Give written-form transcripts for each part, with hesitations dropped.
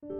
The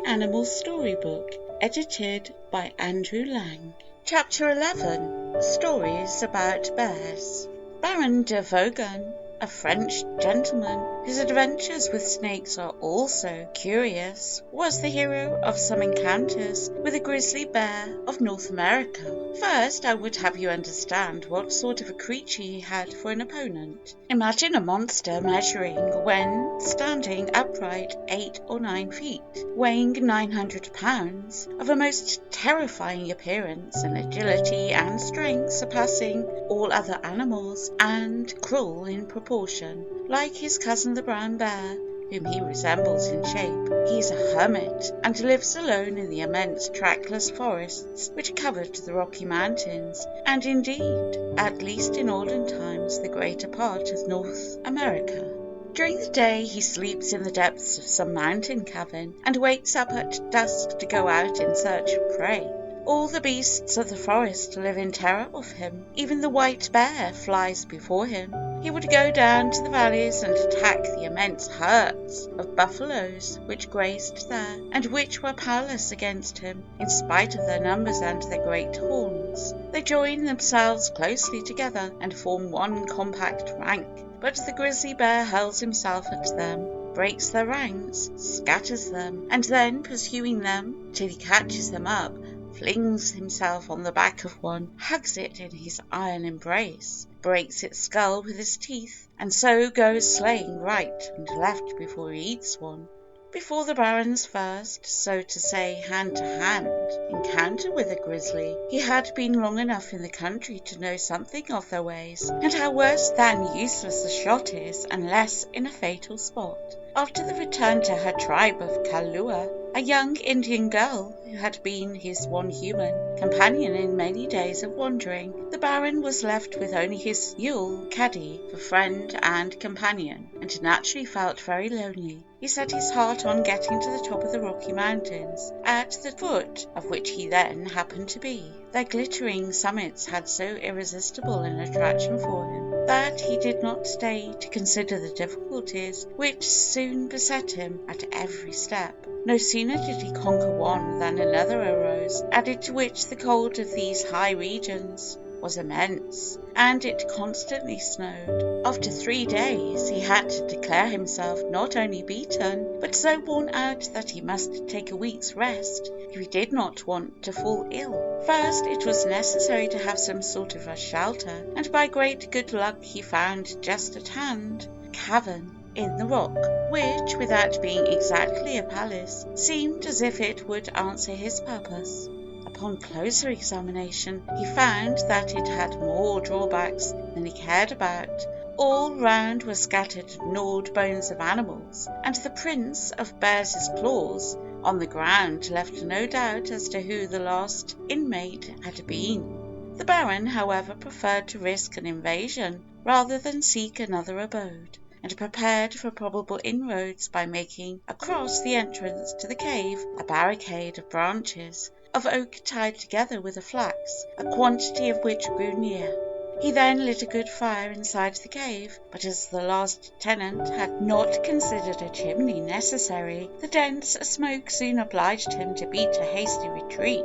Animal Storybook, edited by Andrew Lang. Chapter 11. Stories about Bears. Baron de Vauban, a French gentleman whose adventures with snakes are also curious, was the hero of some encounters with a grizzly bear of North America. First, I would have you understand what sort of a creature he had for an opponent. Imagine a monster measuring, when standing upright, 8 or 9 feet, weighing 900 pounds, of a most terrifying appearance, and agility and strength surpassing all other animals, and cruel in proportion. Like his cousin the brown bear, whom he resembles in shape, he is a hermit, and lives alone in the immense trackless forests which covered the Rocky Mountains, and indeed, at least in olden times, the greater part of North America. During the day he sleeps in the depths of some mountain cavern, and wakes up at dusk to go out in search of prey. All the beasts of the forest live in terror of him. Even the white bear flies before him. He would go down to the valleys and attack the immense herds of buffaloes which grazed there, and which were powerless against him, in spite of their numbers and their great horns. They join themselves closely together and form one compact rank, but the grizzly bear hurls himself at them, breaks their ranks, scatters them, and then, pursuing them till he catches them up, flings himself on the back of one, hugs it in his iron embrace, breaks its skull with his teeth, and so goes slaying right and left before he eats one. Before the Baron's first, so to say, hand-to-hand encounter with a grizzly, he had been long enough in the country to know something of their ways, and how worse than useless a shot is unless in a fatal spot. After the return to her tribe of Kahlua, a young Indian girl who had been his one human companion in many days of wandering, the Baron was left with only his mule Caddy for friend and companion, and naturally felt very lonely. He set his heart on getting to the top of the Rocky Mountains, at the foot of which he then happened to be. Their glittering summits had so irresistible an attraction for him that he did not stay to consider the difficulties which soon beset him at every step. No sooner did he conquer one than another arose, added to which the cold of these high regions was immense, and it constantly snowed. After 3 days he had to declare himself not only beaten, but so worn out that he must take a week's rest if he did not want to fall ill. First, it was necessary to have some sort of a shelter, and by great good luck he found just at hand a cavern in the rock, which, without being exactly a palace, seemed as if it would answer his purpose. Upon closer examination, he found that it had more drawbacks than he cared about. All round were scattered gnawed bones of animals, and the prints of bears' claws on the ground left no doubt as to who the last inmate had been. The Baron, however, preferred to risk an invasion rather than seek another abode, and prepared for probable inroads by making across the entrance to the cave a barricade of branches of oak tied together with a flax, a quantity of which grew near. He then lit a good fire inside the cave, but as the last tenant had not considered a chimney necessary, the dense smoke soon obliged him to beat a hasty retreat.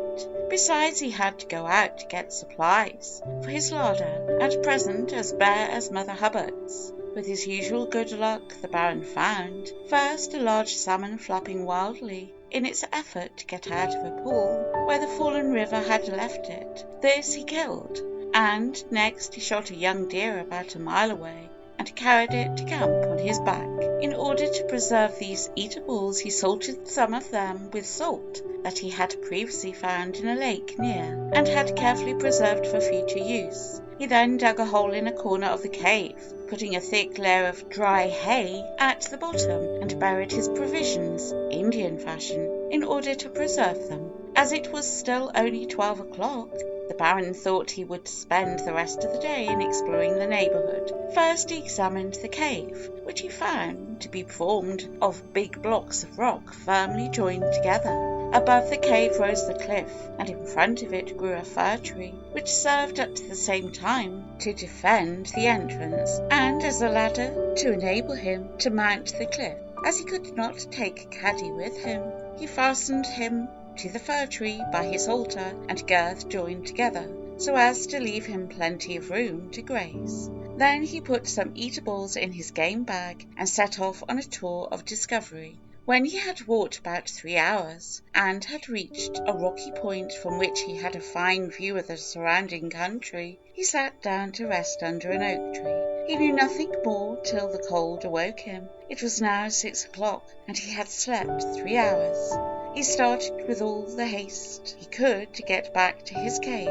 Besides, he had to go out to get supplies for his larder, at present as bare as Mother Hubbard's. With his usual good luck, the Baron found, first, a large salmon flapping wildly in its effort to get out of a pool where the fallen river had left it. This he killed, and next he shot a young deer about a mile away and carried it to camp on his back. In order to preserve these eatables, he salted some of them with salt that he had previously found in a lake near, and had carefully preserved for future use. He then dug a hole in a corner of the cave, putting a thick layer of dry hay at the bottom, and buried his provisions, Indian fashion, in order to preserve them. As it was still only 12 o'clock, the Baron thought he would spend the rest of the day in exploring the neighbourhood. First he examined the cave, which he found to be formed of big blocks of rock firmly joined together. Above the cave rose the cliff, and in front of it grew a fir tree, which served at the same time to defend the entrance and as a ladder to enable him to mount the cliff. As he could not take Caddy with him, he fastened him to the fir tree by his halter and girth joined together, so as to leave him plenty of room to graze. Then he put some eatables in his game bag and set off on a tour of discovery. When he had walked about 3 hours, and had reached a rocky point from which he had a fine view of the surrounding country, he sat down to rest under an oak tree. He knew nothing more till the cold awoke him. It was now 6 o'clock, and he had slept 3 hours. He started with all the haste he could to get back to his cave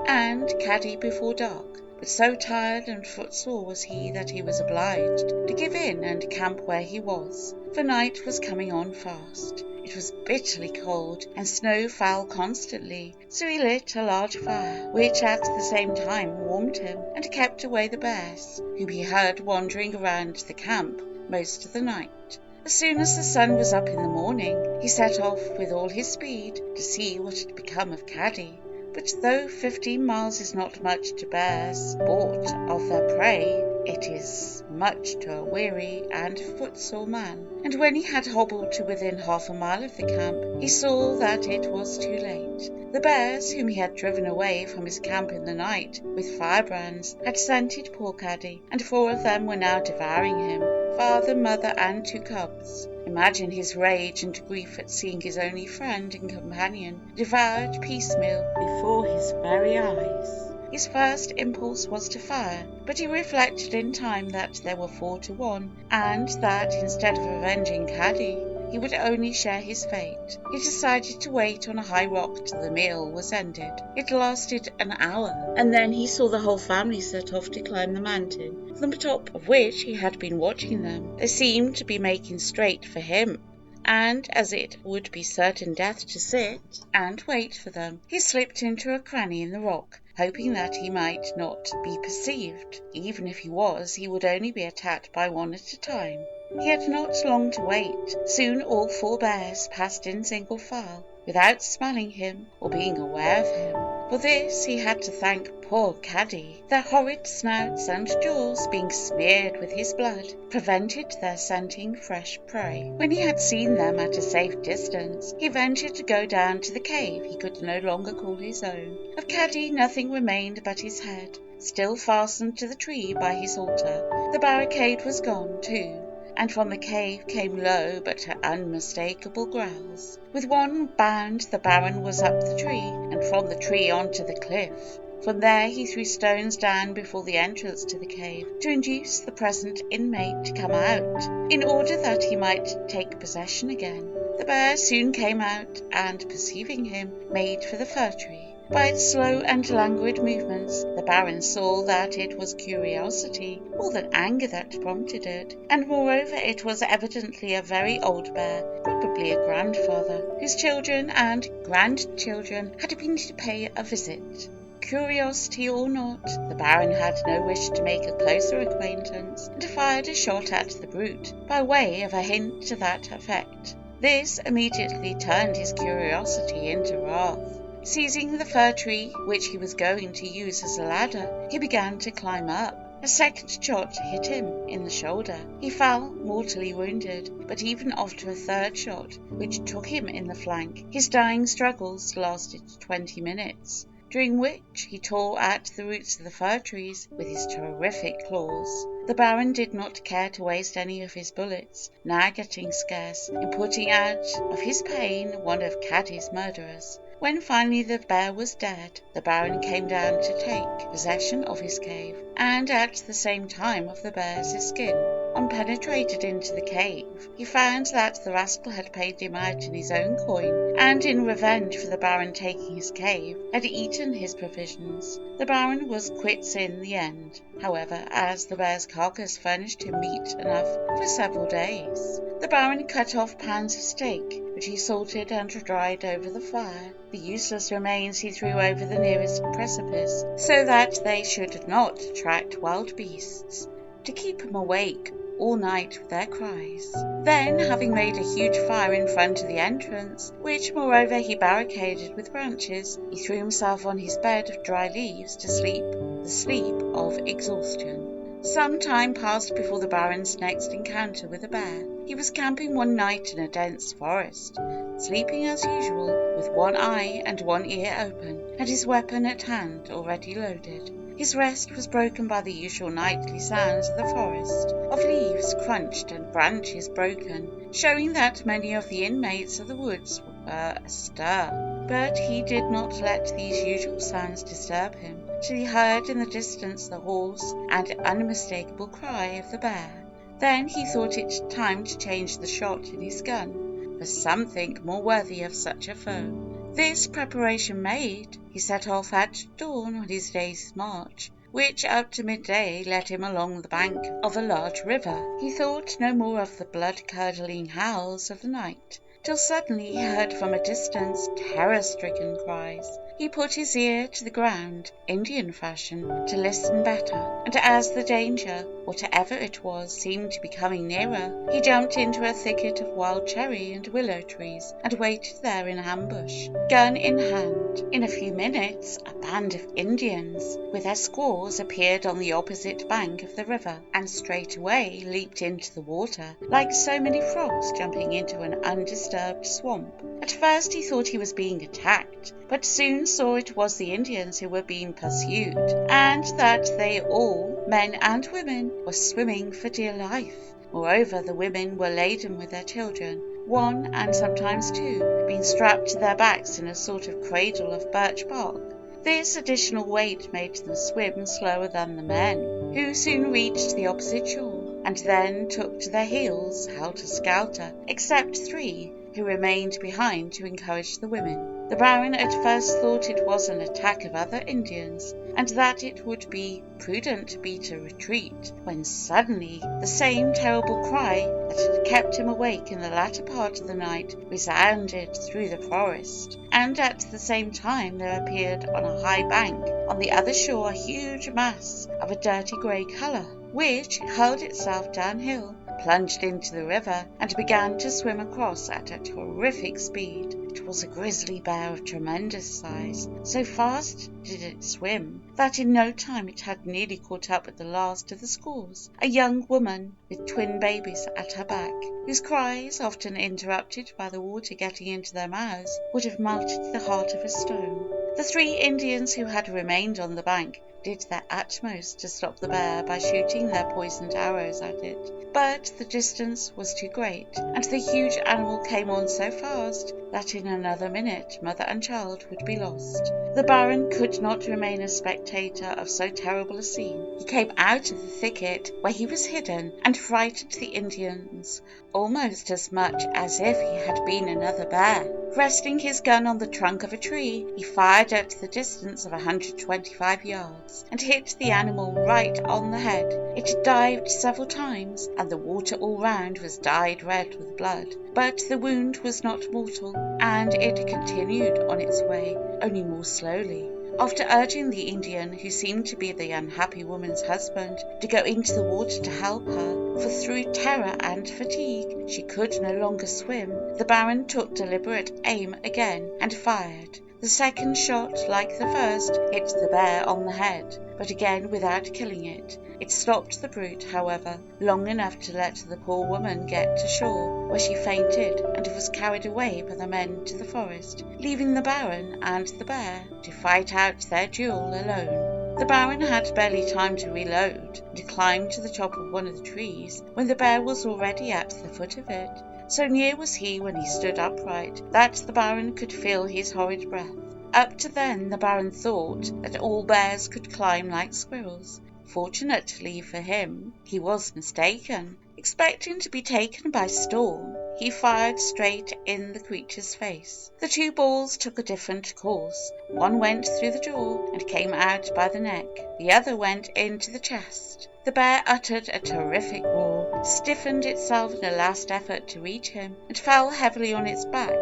and Caddy before dark. But so tired and footsore was he that he was obliged to give in and camp where he was, for night was coming on fast. It was bitterly cold, and snow fell constantly, so he lit a large fire, which at the same time warmed him and kept away the bears, whom he heard wandering around the camp most of the night. As soon as the sun was up in the morning, he set off with all his speed to see what had become of Caddy. But though 15 miles is not much to bears sport of their prey, it is much to a weary and footsore man. And when he had hobbled to within half a mile of the camp, he saw that it was too late. The bears, whom he had driven away from his camp in the night with firebrands, had scented poor Caddy, and 4 of them were now devouring him, father, mother, and 2 cubs. Imagine his rage and grief at seeing his only friend and companion devoured piecemeal before his very eyes. His first impulse was to fire, but he reflected in time that there were 4 to 1, and that instead of avenging Caddy, he would only share his fate. He decided to wait on a high rock till the meal was ended. It lasted an hour, and then he saw the whole family set off to climb the mountain, from the top of which he had been watching them. They seemed to be making straight for him, and as it would be certain death to sit and wait for them, he slipped into a cranny in the rock, hoping that he might not be perceived. Even if he was, he would only be attacked by 1 at a time. He had not long to wait. Soon all 4 bears passed in single file, without smelling him or being aware of him. For this he had to thank poor Caddy. Their horrid snouts and jaws, being smeared with his blood, prevented their scenting fresh prey. When he had seen them at a safe distance, he ventured to go down to the cave he could no longer call his own. Of Caddy nothing remained but his head, still fastened to the tree by his halter. The barricade was gone, too, and from the cave came low but unmistakable growls. With one bound the Baron was up the tree, and from the tree onto the cliff. From there he threw stones down before the entrance to the cave, to induce the present inmate to come out, in order that he might take possession again. The bear soon came out, and perceiving him, made for the fir tree. By its slow and languid movements, the Baron saw that it was curiosity more than anger that prompted it, and moreover it was evidently a very old bear, probably a grandfather, whose children and grandchildren had been to pay a visit. Curiosity or not, the Baron had no wish to make a closer acquaintance, and fired a shot at the brute, by way of a hint to that effect. This immediately turned his curiosity into wrath. Seizing the fir tree, which he was going to use as a ladder, he began to climb up. A second shot hit him in the shoulder. He fell mortally wounded, but even after a third shot, which took him in the flank, his dying struggles lasted 20 minutes, during which he tore at the roots of the fir trees with his terrific claws. The Baron did not care to waste any of his bullets, now getting scarce, in putting out of his pain one of Caddy's murderers. When finally the bear was dead, the Baron came down to take possession of his cave, and at the same time of the bear's skin. On penetrated into the cave, he found that the rascal had paid him out in his own coin, and in revenge for the Baron taking his cave, had eaten his provisions. The Baron was quits in the end, however, as the bear's carcass furnished him meat enough for several days. The Baron cut off pounds of steak, which he salted and dried over the fire. The useless remains he threw over the nearest precipice, so that they should not attract wild beasts. To keep him awake all night with their cries. Then, having made a huge fire in front of the entrance, which moreover he barricaded with branches, he threw himself on his bed of dry leaves to sleep the sleep of exhaustion. Some time passed before the Baron's next encounter with a bear. He was camping one night in a dense forest, sleeping as usual, with one eye and one ear open, and his weapon at hand, already loaded. His rest was broken by the usual nightly sounds of the forest, of leaves crunched and branches broken, showing that many of the inmates of the woods were astir. But he did not let these usual sounds disturb him, till he heard in the distance the hoarse and unmistakable cry of the bear. Then he thought it time to change the shot in his gun for something more worthy of such a foe. This preparation made, he set off at dawn on his day's march, which up to midday led him along the bank of a large river. He thought no more of the blood-curdling howls of the night, till suddenly he heard from a distance terror-stricken cries. He put his ear to the ground, Indian fashion, to listen better, and as the danger, whatever it was, seemed to be coming nearer, he jumped into a thicket of wild cherry and willow trees and waited there in ambush, gun in hand. In a few minutes a band of Indians with their squaws appeared on the opposite bank of the river, and straightway leaped into the water like so many frogs jumping into an undisturbed swamp. At first he thought he was being attacked, but soon saw it was the Indians who were being pursued, and that they all, men and women, were swimming for dear life. Moreover, the women were laden with their children, one and sometimes two being strapped to their backs in a sort of cradle of birch bark. This additional weight made them swim slower than the men, who soon reached the opposite shore, and then took to their heels helter-skelter, except 3, who remained behind to encourage the women. The Baron at first thought it was an attack of other Indians, and that it would be prudent to beat a retreat, when suddenly the same terrible cry that had kept him awake in the latter part of the night resounded through the forest, and at the same time there appeared on a high bank on the other shore a huge mass of a dirty grey colour, which hurled itself downhill, plunged into the river, and began to swim across at a terrific speed. It was a grizzly bear of tremendous size. So fast did it swim that in no time it had nearly caught up with the last of the squaws, a young woman with twin babies at her back, whose cries, often interrupted by the water getting into their mouths, would have melted the heart of a stone. The 3 Indians who had remained on the bank did their utmost to stop the bear by shooting their poisoned arrows at it, but the distance was too great, and the huge animal came on so fast that in another minute mother and child would be lost. The Baron could not remain a spectator of so terrible a scene. He came out of the thicket where he was hidden and frightened the Indians almost as much as if he had been another bear. Resting his gun on the trunk of a tree, he fired at the distance of 125 yards and hit the animal right on the head. It dived several times, and the water all round was dyed red with blood, but the wound was not mortal, and it continued on its way, only more slowly. After urging the Indian, who seemed to be the unhappy woman's husband, to go into the water to help her, for through terror and fatigue she could no longer swim, the Baron took deliberate aim again and fired. The second shot, like the first, hit the bear on the head, but again without killing it. It stopped the brute, however, long enough to let the poor woman get to shore, where she fainted and was carried away by the men to the forest, leaving the Baron and the bear to fight out their duel alone. The Baron had barely time to reload and to climb to the top of one of the trees when the bear was already at the foot of it. So near was he when he stood upright that the Baron could feel his horrid breath. Up to then the Baron thought that all bears could climb like squirrels. Fortunately for him, he was mistaken. Expecting to be taken by storm, he fired straight in the creature's face. The 2 balls took a different course. One went through the jaw and came out by the neck. The other went into the chest. The bear uttered a terrific roar, stiffened itself in a last effort to reach him, and fell heavily on its back.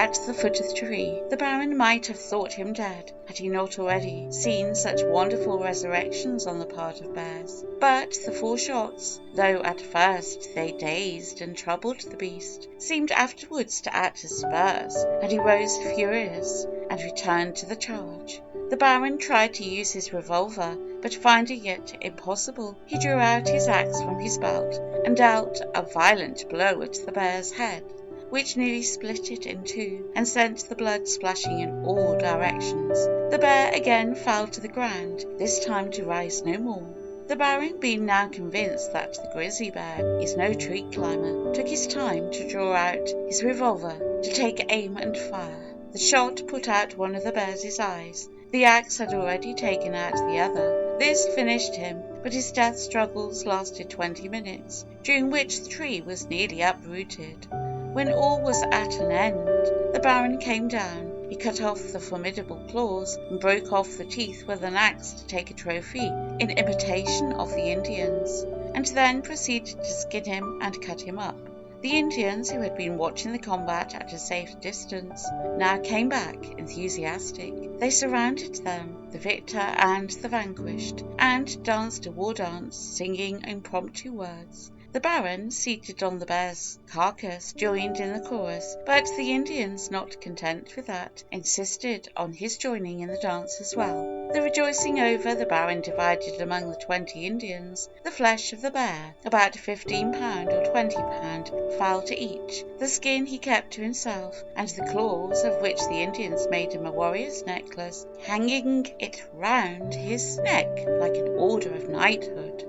at the foot of the tree. The Baron might have thought him dead, had he not already seen such wonderful resurrections on the part of bears. But the 4 shots, though at first they dazed and troubled the beast, seemed afterwards to act as spurs, and he rose furious and returned to the charge. The Baron tried to use his revolver, but finding it impossible, he drew out his axe from his belt and dealt a violent blow at the bear's head, which nearly split it in two and sent the blood splashing in all directions. The bear again fell to the ground, this time to rise no more. The Baron, being now convinced that the grizzly bear is no tree climber, took his time to draw out his revolver, to take aim and fire. The shot put out one of the bear's eyes. The axe had already taken out the other. This finished him, but his death struggles lasted 20 minutes, during which the tree was nearly uprooted. When all was at an end, the Baron came down. He cut off the formidable claws and broke off the teeth with an axe to take a trophy in imitation of the Indians, and then proceeded to skin him and cut him up. The Indians, who had been watching the combat at a safe distance, now came back enthusiastic. They surrounded them, the victor and the vanquished, and danced a war dance, singing impromptu words. The Baron, seated on the bear's carcass, joined in the chorus, but the Indians, not content with that, insisted on his joining in the dance as well. The rejoicing over, the Baron divided among the 20 Indians the flesh of the bear. About 15 pound or 20 pound fell to each. The skin he kept to himself, and the claws, of which the Indians made him a warrior's necklace, hanging it round his neck like an order of knighthood.